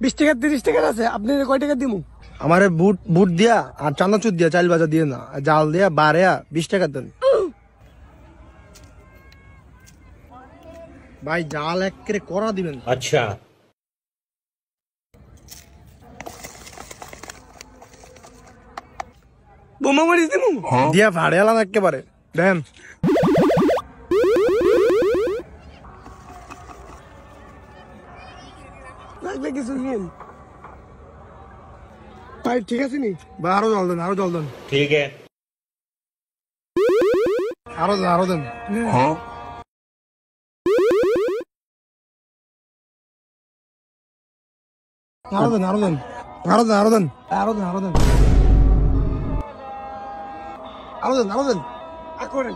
20 টাকা 30 টাকা আছে, আপনি কয় টাকা দিমু? আমারে বুট বুট দিয়া আর চানাচুর দিয়া চাল বাজা দিয়ে না, জাল দিয়া বাড়িয়া 20 টাকা দেন ভাই। জাল একেবারে করা দিবেন। अच्छा বোমা মারি দিমু? দিয়া ভাড়িয়ালাম একেবারে দেন। লাগবে কিছু নিন ভাই, ঠিক আছে নি? ভাই আরো জল দেন, আরো জল দেন, ठीक है আরো দেন, আরো দেন। আরো দেন, আরো দেন, আরো দেন, আরো দেন, আরো দেন, আরো দেন, আরো দেন, আরো দেন। আর করেন।